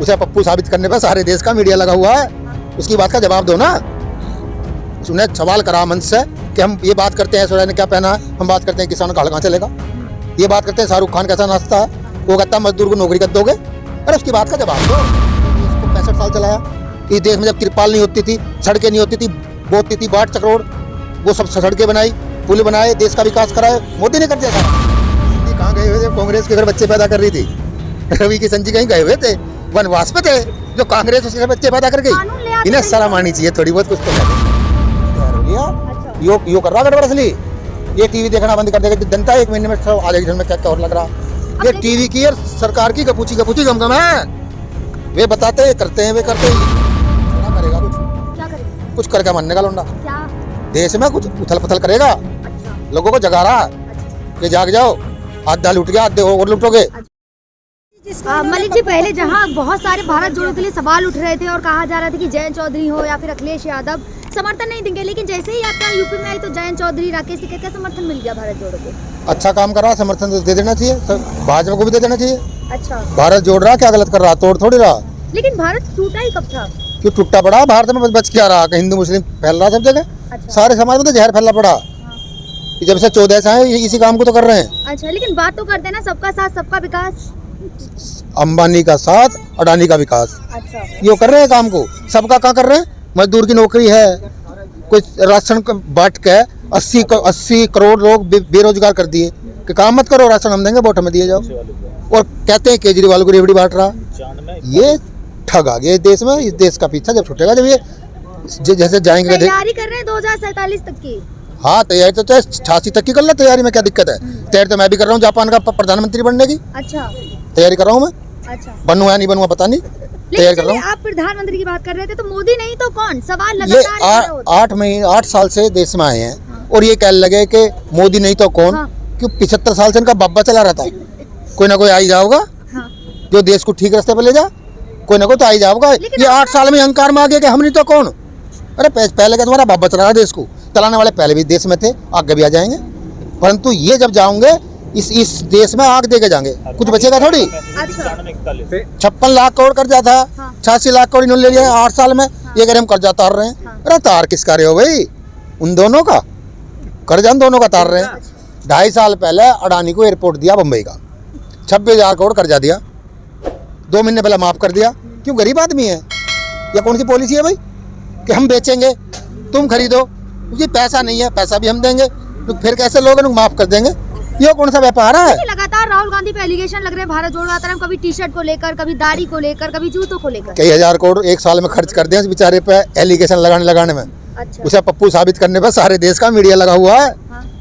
उसे पप्पू साबित करने पर सारे देश का मीडिया लगा हुआ है, उसकी बात का जवाब दो ना। उसने सवाल करा मंच से कि हम ये बात करते हैं ऐश्वर्या ने क्या पहना है, हम बात करते हैं किसान का हल कहाँ चलेगा, ये बात करते हैं शाहरुख खान कैसा नाचता है, वो कहता मजदूर को नौकरी कर दोगे। अरे उसकी बात का जवाब दो। इसको 65 साल चलाया, इस देश में जब तिरपाल नहीं होती थी, सड़कें नहीं होती थी, बोतती थी बाट चक्रोड़, वो सब सड़कें बनाई, पुल बनाए, देश का विकास कराए, मोदी ने कर दिया था। कहाँ गए हुए थे? कांग्रेस के घर बच्चे पैदा कर रही थी। रवि किशन जी कहीं गए हुए थे, वनवास पे थे, जो कांग्रेस उसके बच्चे पैदा कर गई। इन्हें शर्म आनी चाहिए थोड़ी बहुत, कुछ तो यो कर रहा गड़बड़ असली। ये टीवी देखना बंद कर देगा जनता, 1 महीने में सब आ जाएगी। क्या क्या और लग रहा, ये टीवी की और सरकार की गपूची गमगम है। वे बताते हैं, करते हैं, वे करते हैं, क्या करेगा? कुछ करके मानने का लौंडा देश में कुछ उथल पथल करेगा। लोगों को जगा रहा कि जाग जाओ, आधा लूट गया, आधे और लूटोगे। मलिक जी, पहले जहां बहुत सारे भारत जोड़ो के लिए सवाल उठ रहे थे और कहा जा रहा था कि जयंत चौधरी हो या फिर अखिलेश यादव समर्थन नहीं देंगे, लेकिन जैसे ही यात्रा यूपी में आई तो जयंत चौधरी, राकेश टिकैत का समर्थन मिल गया भारत जोड़ो को। अच्छा काम कर रहा, समर्थन तो दे देना चाहिए, भाजपा को भी दे देना चाहिए। अच्छा, भारत जोड़ रहा, क्या गलत कर रहा? तोड़ थोड़ी रहा। लेकिन भारत टूटा ही कब था? क्यों टूटा पड़ा? भारत में बच क्या रहा? हिंदू मुस्लिम फैल रहा सब जगह। अच्छा। सारे समाज में तो जहर फैला पड़ा। जब से 14 से आए इसी काम को तो कर रहे हैं। अच्छा, लेकिन बात तो करते हैं ना, सबका साथ सबका विकास। अंबानी का साथ, अडानी का विकास। अच्छा, ये कर रहे हैं काम को। सबका क्या कर रहे हैं? मजदूर की नौकरी है, कोई राशन बांट के 80 करोड़ लोग बेरोजगार कर दिए कि काम मत करो, राशन हम देंगे, वोट हमें दिए जाओ। और कहते हैं केजरीवाल को रेवड़ी बांट रहा। ये ठग आ गया इस देश में। इस देश का पीछा जब छूटेगा, जब ये जैसे जाएंगे। तैयारी कर रहे हैं 2047 तक की। हाँ, तैयारी तो 86 तक की कर लो। तैयारी में क्या दिक्कत है? तैयारी तो मैं भी कर रहा हूँ, जापान का प्रधानमंत्री बनने की। अच्छा, तैयारी कर रहा हूँ मैं। अच्छा, बनूंगा नहीं बनूंगा पता नहीं, तैयारी कर रहा हूँ। आप प्रधानमंत्री की बात कर रहे थे, तो मोदी नहीं तो कौन? सवाल ये लगातार 8 साल से देश में आए हैं और ये कहने लगे कि मोदी नहीं तो कौन। क्यों 75 साल से इनका बाबा चला रहा था। कोई ना कोई आ ही जाओगा जो देश को ठीक रास्ते पर ले जा, कोई ना कोई तो आ ही जाओगा। ये 8 साल में अहंकार में आ गया कि हम नहीं तो कौन। अरे पहले का तुम्हारा बाबा चला रहा देश को, चलाने वाले पहले भी देश में थे, आगे भी आ जाएंगे। परंतु ये जब जाओगे इस देश में आग दे के जाएंगे, कुछ बचेगा थोड़ी। 56 लाख करोड़ कर्जा था, 86 लाख करोड़ इन्होंने ले लिया 8 साल में। ये अगर हम कर्जा तार रहे हैं, अरे तार किसका रहे हो भाई? उन दोनों का कर्जा, उन दोनों का तार रहे हैं। 2.5 साल पहले अडानी को एयरपोर्ट दिया बम्बई का, 26,000 करोड़ कर्जा दिया, 2 महीने पहले माफ कर दिया। क्यों? गरीब आदमी है। या कौन सी पॉलिसी है भाई कि हम बेचेंगे तुम खरीदो? क्योंकि पैसा नहीं है, पैसा भी हम देंगे, तो फिर कैसे लोग माफ कर देंगे? ये कौन सा व्यापार है? लगातार राहुल गांधी पे एलिगेशन लग रहे हैं भारत जोड़ो यात्रा में, कभी टी शर्ट को लेकर, कभी दाढ़ी को लेकर, कभी जूतों को लेकर। कई हजार करोड़ 1 साल में खर्च कर दिए इस बेचारे पे एलिगेशन लगाने में। अच्छा। उसे पप्पू साबित करने पर सारे देश का मीडिया लगा हुआ है।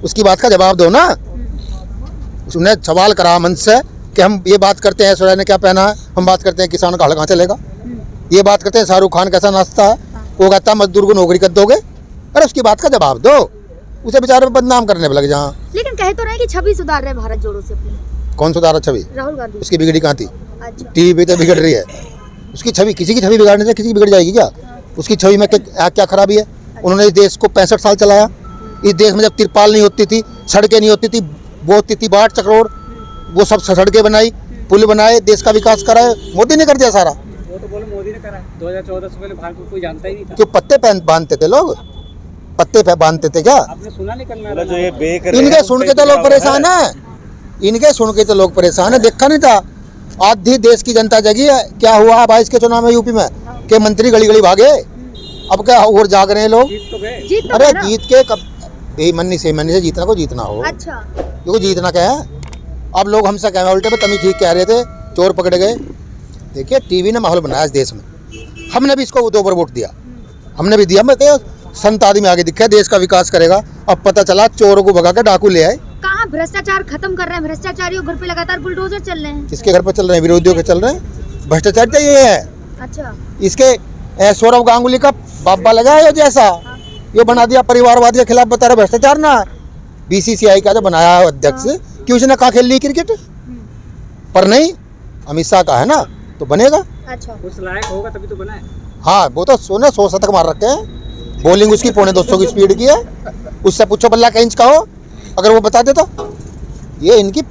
उसकी बात का जवाब दो ना। उसने सवाल करा मंच से कि हम ये बात करते हैं ऐश्वर्या ने क्या पहना है, हम बात करते हैं किसान का हल कहाँ चलेगा, ये बात करते हैं शाहरुख खान कैसा नाचता है, वो कहता मजदूर को नौकरी कर दोगे। अरे उसकी बात का जवाब दो। उसे बेचारे पे बदनाम करने पे लगे जहाँ। लेकिन कहे तो रहे कि छवि सुधार रहे भारत जोड़ो से अपनी। कौन सुधारा छवि? राहुल गांधी। उसकी बिगड़ी कहाँ थी? अच्छा। टीवी पे तो बिगड़ रही है। उसकी छवि, किसी की छवि बिगाड़ने से किसी की बिगड़ जाएगी क्या? उसकी छवि में क्या खराबी है? उन्होंने इस देश को 65 साल चलाया। इस देश में जब तिरपाल नहीं होती थी, सड़कें नहीं होती थी, बोतती थी बाट चक्रोड़, वो सब सड़कें बनाई, पुल बनाए, देश का विकास कराए, मोदी ने कर दिया सारा। वो तो बोलो मोदी ने करा। 2014 से पहले भारत को कोई जानता ही नहीं था। क्यों पत्ते बांधते थे लोग? पत्ते पे बांधते थे क्या? आपने सुना नहीं कल? इनके सुन के तो लोग परेशान है, इनके सुन के तो लोग परेशान है। देखा नहीं था आधी देश की जनता जगी है। क्या हुआ 22 के चुनाव में यूपी में के मंत्री गली गली भागे। अब क्या और जाग रहे हैं लोग? जीत तो गए। अरे जीत के कब? बेईमानी से जीतना को जीतना हो। अच्छा, क्योंकि जीतना क्या है? अब लोग हमसे कह उल्टे पे तभी ठीक कह रहे थे, चोर पकड़े गए। देखिए टीवी ने माहौल बनाया इस देश में। हमने भी इसको 2 बार वोट दिया, हमने भी दिया। मैं क्या संत आदमी आगे दिखा, देश का विकास करेगा। अब पता चला चोरों को भगा के डाकू ले आए। कहाँ भ्रष्टाचार खत्म कर रहे हैं? भ्रष्टाचारियों घर पे लगातार बुलडोजर चल रहे हैं। किसके घर पे चल रहे हैं? विरोधियों के चल रहे हैं। भ्रष्टाचार तो ये है। अच्छा। इसके सौरव गांगुली का बाबा लगा है जैसा, ये बना दिया परिवारवाद के खिलाफ, बता रहे भ्रष्टाचार ना। BCCI का जो बनाया अध्यक्ष, क्यों उसने कहा खेल ली क्रिकेट? पर नहीं, अमित शाह का है ना, तो बनेगा। अच्छा, उस लायक होगा तभी तो बना है। हाँ, वो तो सोने 100 शतक मार रखे हैं। बॉलिंग उसकी 250 की स्पीड की है। उससे पूछो बल्ला का इंच का हो, अगर वो बता दे तो। ये इनकी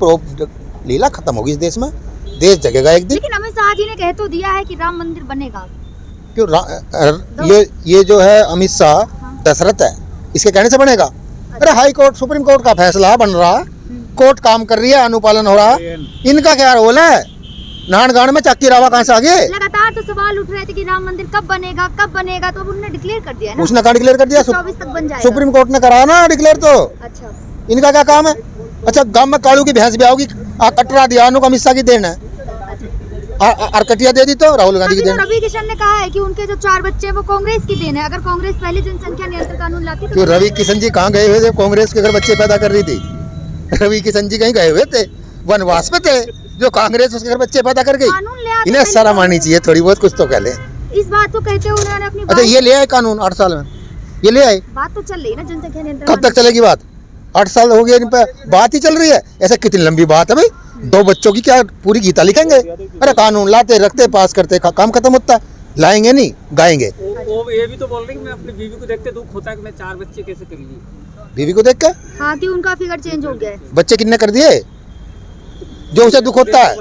लीला खत्म होगी इस देश में। देश जगेगा एक दिन। लेकिन अमित शाह जी ने कह तो दिया है कि राम मंदिर बनेगा। क्यों ये जो है अमित शाह दशरथ है, इसके कहने से बनेगा? अरे हाई कोर्ट सुप्रीम कोर्ट का फैसला बन रहा, कोर्ट काम कर रही है, अनुपालन हो रहा, इनका क्या रोल है? नान गान में चक्की रावा कहाँ से आ गए? लगातार तो सवाल उठ रहे थे कि राम मंदिर कब बनेगा, तो अब उन्होंने डिक्लेयर कर दिया है ना। उसने कहा डिक्लेयर कर दिया? 24 तक बन जाएगा। सुप्रीम कोर्ट ने कराया ना डिक्लेयर तो। अच्छा, इनका क्या काम है? अच्छा, गांव में कालू की भैंस भी आओगी, कटरा दिया को अमित शाह की देन है, अरकटिया दे दी तो राहुल गांधी की देन। रवि किशन ने कहा है कि उनके जो 4 बच्चे हैं वो कांग्रेस की देन है। अगर कांग्रेस पहले जनसंख्या नियंत्रण कानून लाती तो रवि किशन जी कहाँ गए हुए थे? कांग्रेस के घर बच्चे पैदा कर रही थी। रवि किशन जी कहीं गए हुए थे? वनवास पे थे जो कांग्रेस उसके घर बच्चे पैदा कर गई। इन्हें शर्म आनी चाहिए थोड़ी बहुत, कुछ तो कह ले। इस बात को कहते हुए उन्होंने अपनी अच्छा, ये ले आए कानून 8 साल में, ये ले आए। बात तो चल रही है ना जनसंख्या नियंत्रण। कब तक चलेगी बात? 8 साल हो गए इन पे बात ही चल रही है। ऐसा कितनी लंबी बात है भाई? 2 बच्चों की क्या पूरी गीता लिखेंगे? अरे कानून लाते रखते पास करते काम खत्म होता है, लाएंगे नहीं गाएंगे। वो ये भी तो बोल रहे कि मैं अपनी बीवी को देखते दुख होता है कि मैं 4 बच्चे कैसे कर लिए। बीवी को देख के? हाँ, कि उनका फिगर चेंज हो गया है। बच्चे कितने कर दिए जो उसे दुख होता है?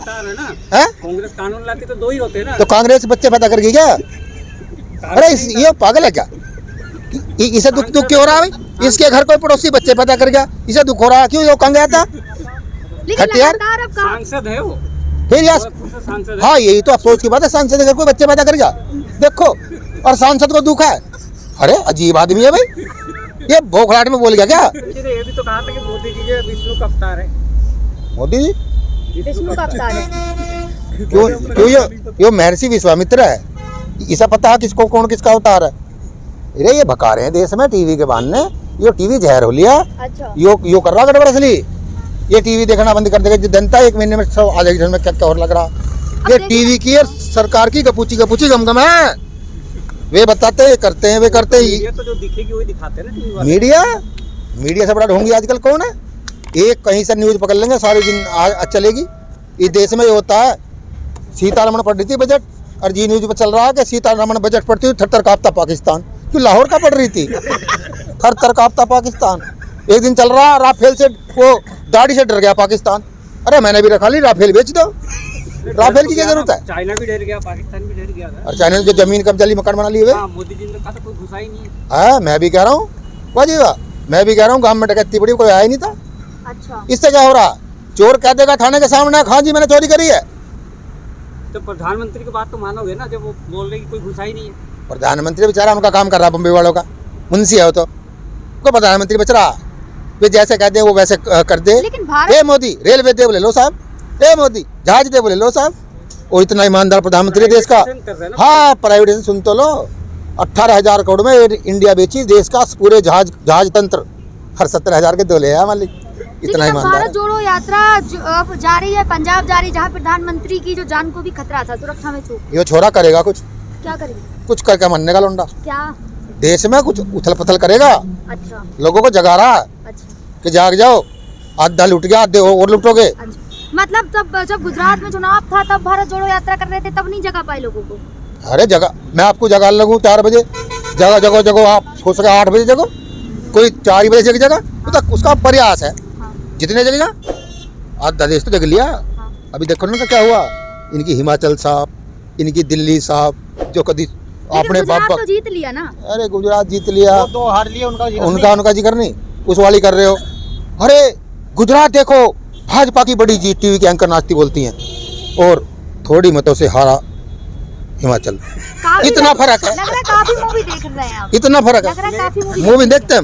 हैं? कांग्रेस कानून लाती तो 2 ही होते हैं ना। तो कांग्रेस बच्चे पैदा कर गई क्या? अरे ये पागल है क्या? इसे दुख क्यों हो रहा है भाई? इसके घर कोई पड़ोसी बच्चे पैदा कर गया, इसे दुख हो रहा है क्यों? वो कहाँ गया था? लेकिन लगातार अब सांसद है वो, फिर यार सांसद है। हाँ, यही तो अफसोस की बात है, सांसद के घर कोई बच्चे पैदा कर गया देखो, और सांसद को दुख है। अरे अजीब आदमी है भाई, ये भोखलाट में बोल गया क्या? ये भी तो कहा था कि मोदी जी जो विष्णु का अवतार है। मोदी जी विष्णु का अवतार है। क्यों ये महर्षि विश्वामित्र है, इसे पता है किसको कौन किसका अवतार है? अरे ये भका रहे हैं देश में टीवी के बहाने, ये टीवी जहर हो लिया। अच्छा, यो कर रहा गड़बड़ असली। ये टीवी देखना बंद कर देगा जो जनता 1 महीने में सब आ जाएगी, में क्या और लग रहा। ये टीवी की और सरकार की गपूची गमगम है। वे बताते हैं, करते हैं, वे करते ही। ये तो जो दिखेगी वही दिखाते हैं ना टीवी वाले। मीडिया से बड़ा ढोंगी आजकल कौन है? एक कहीं से न्यूज पकड़ लेंगे, सारे दिन चलेगी। इस देश में ये होता है, सीतारमण पढ़ रही थी बजट, और जी न्यूज पर चल रहा है कि सीतारमण बजट पढ़ती हुई थर-थर कांपता पाकिस्तान। क्यों लाहौर का पढ़ रही थी? थर-थर कांपता पाकिस्तान। एक दिन चल रहा राफेल से, वो दाढ़ी से डर गया पाकिस्तान। अरे मैंने भी रखा ली, राफेल बेच दो। राफेल की क्या जरूरत है? चाइना भी डर गया, पाकिस्तान भी डर गया था। और चाइना ने जो जमीन कब्जा ली, मकान बना लिए हुए। मोदी जी ने कहा था कोई घुसा ही नहीं है। मैं भी कह रहा हूँ वाजी वाह, मैं भी कह रहा हूँ गाँव में डकैती पड़ी, कोई आया ही नहीं था। अच्छा, इससे क्या हो रहा? चोर कह देगा थाने के सामने, हाँ जी मैंने चोरी करी है। तो प्रधानमंत्री की बात तो मानोगे ना, जब वो बोल रहे कि कोई घुसा ही नहीं है। प्रधानमंत्री बेचारा उनका काम कर रहा, बम्बई वालों का मुंशी है वो, तो प्रधानमंत्री बच रहा। वे जैसे कहते हैं वो वैसे कर दे। लेकिन भारत ए मोदी रेलवे दे बोले लो साहब, ए मोदी जहाज दे बोले लो साहब। वो इतना ईमानदार प्रधानमंत्री देश का। हाँ, प्राइवेटाइजेशन सुन तो लो। 18,000 करोड़ में इंडिया बेची देश का पूरे जहाज तंत्र, हर 17,000 के 2 ले आया मालिक। इतना ईमानदार। भारत जोड़ो यात्रा अब जा रही है, पंजाब जा रही है, जहाँ प्रधानमंत्री की जो जान को भी खतरा था, सुरक्षा में चूक। ये छोरा करेगा कुछ, क्या करेंगे? कुछ करके मरने का लौंडा। क्या देश में कुछ उथल पथल करेगा, अच्छा लोगों को जगा रहा अच्छा कि जाग जाओ, आधा लुट गया, आधे और लुटोगे। अच्छा। मतलब तब जब गुजरात में चुनाव था तब भारत जोड़ो यात्रा कर रहे थे, तब नहीं जगा पाए लोगों को। अरे जगह मैं आपको जगा लगूं 4 बजे, जगह आप हो सके 8 बजे जगो, कोई 4 बजे जग जगह, तो उसका प्रयास है। हाँ। जितने जगेगा आधा देश तो जग लिया। हाँ। अभी देखो ना क्या हुआ, इनकी हिमाचल साहब, इनकी दिल्ली साहब, जो कभी अपने बाप तो जीत लिया ना। अरे गुजरात जीत लिया, 2 हार लिए, उनका जिक्र नहीं, उस वाली कर रहे हो। अरे गुजरात देखो, भाजपा की बड़ी जीत, टीवी के एंकर नाचती बोलती हैं, और थोड़ी मतों से हारा हिमाचल। इतना फर्क है। लग रहा है काफी मूवी देख रहे हैं आप। इतना फर्क लग रहा है काफी है। मूवी देखते हैं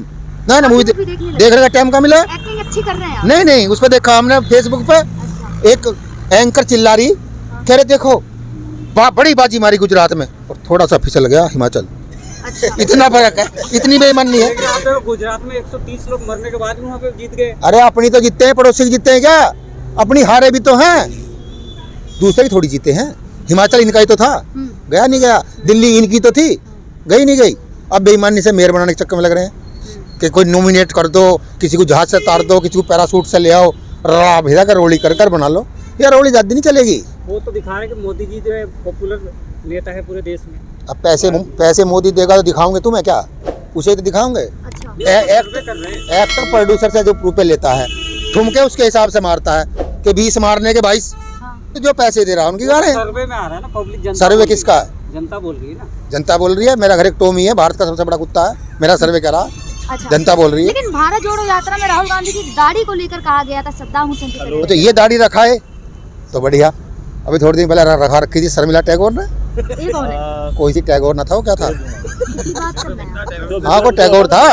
ना, मूवी देखने का टाइम का मिला। एक्टिंग अच्छी कर रहे हैं आप। नहीं, उस पर देखा हमने फेसबुक पे, एक एंकर चिल्ला रही, कह रहे देखो बड़ी बाजी मारी गुजरात में, और थोड़ा सा फिसल गया हिमाचल। अच्छा। इतना फर्क है, इतनी बेईमानी है। गुजरात में 130 लोग मरने के बाद भी वहाँ पे जीत गए। अरे अपनी तो जीतते हैं, पड़ोसी की जीतते हैं क्या? अपनी हारे भी तो हैं, दूसरे थोड़ी जीते हैं। हिमाचल इनका ही तो था, गया नहीं गया। दिल्ली इनकी तो थी, गई नहीं गई। अब बेईमानी से मेयर बनाने के चक्कर में लग रहे हैं कि कोई नॉमिनेट कर दो, किसी को जहाज से तार दो, किसी को पैरासूट से ले आओ, भेजा कर रोली कर बना लो। यार रोली ज़्यादा नहीं चलेगी। वो तो दिखा रहे हैं कि मोदी जी जो है पॉपुलर नेता है पूरे देश में। अब पैसे मोदी देगा तो दिखाओगे तुम्हें क्या? उसे तो दिखाओगे। अच्छा। एक्टर प्रोड्यूसर से जो रुपए लेता है, ठुमके उसके हिसाब से मारता है कि 20 मारने के 22, तो जो पैसे दे रहा है उनकी गाड़े हैं। सर्वे में आ रहा है ना, पब्लिक जनता सर्वे बोल रही किसका है? है। जनता बोल रही है ना। जनता बोल रही है। मेरा घर एक टोमी है, भारत का सबसे बड़ा कुत्ता है, मेरा सर्वे करा, अच्छा। जनता बोल रही है। लेकिन भारत जोड़ो यात्रा में राहुल गांधी की दाढ़ी को लेकर कहा गया था सद्दाम हुसैन की तरह। तो ये दाढ़ी रखा है तो बढ़िया। अभी थोड़ी दिन पहले रखा रखी थी शर्मिला टैगोर ने, ये कौन है? कोई सी टैगोर ना था, वो क्या था? किसकी बात कर रहे हैं? हाँ को टैगोर था,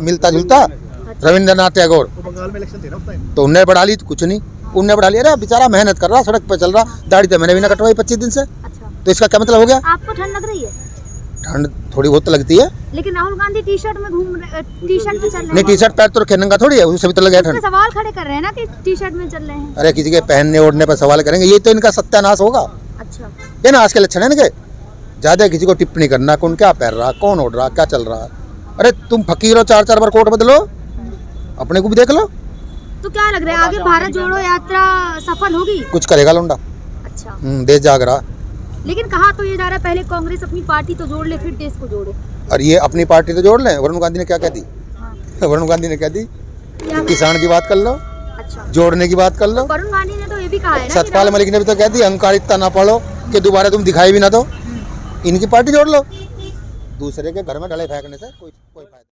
मिलता जुलता, रविंद्रनाथ टैगोर। तो उनने बढ़ा ली तो कुछ नहीं, उनने बढ़ा लिया। अरे बेचारा मेहनत कर रहा, सड़क पर चल रहा, दाढ़ी तो मैंने भी ना कटवाई 25 दिन से, अच्छा। तो इसका क्या मतलब हो गया? आपको ठंड लग रही है? ठंड थोड़ी बहुत तो लगती है। लेकिन राहुल गांधी टी शर्ट में घूम रहे, टी शर्ट में चल रहे नहीं, टी शर्ट पैर तो रखे नंगा थोड़ी है, उससे भी तो लगे ठंड। सवाल खड़े कर रहे हैं ना कि टी शर्ट में चल रहे हैं। अरे किसी के पहनने ओढ़ने पर सवाल करेंगे, ये तो इनका सत्यानाश होगा। अच्छा। ये ना आज के लक्षण है इनके, ज्यादा किसी को टिप्पणी करना, कौन क्या पहन रहा, कौन ओढ़ रहा, क्या चल रहा है। अरे तुम फकीर हो, 4-4 बार कोट बदलो, अपने को भी देख लो। तो क्या लग रहा है आगे भारत जोड़ो यात्रा सफल होगी? कुछ करेगा लौंडा। अच्छा। देश जाग रहा। लेकिन कहा तो ये जा रहा है पहले कांग्रेस अपनी पार्टी तो जोड़ ले फिर देश को जोड़े। और ये अपनी पार्टी तो जोड़ लें। वरुण गांधी ने क्या कह दी? हाँ। वरुण गांधी ने कह दी क्या? किसान की बात कर लो, अच्छा। जोड़ने की बात कर लो। वरुण गांधी ने तो ये भी कहा है ना कि सतपाल मलिक ने भी तो कह दी अहंकार इतना ना पड़ो कि दोबारा तुम दिखाई भी ना दो, इनकी पार्टी जोड़ लो। दूसरे के घर में डले फेंकने से कोई फायदा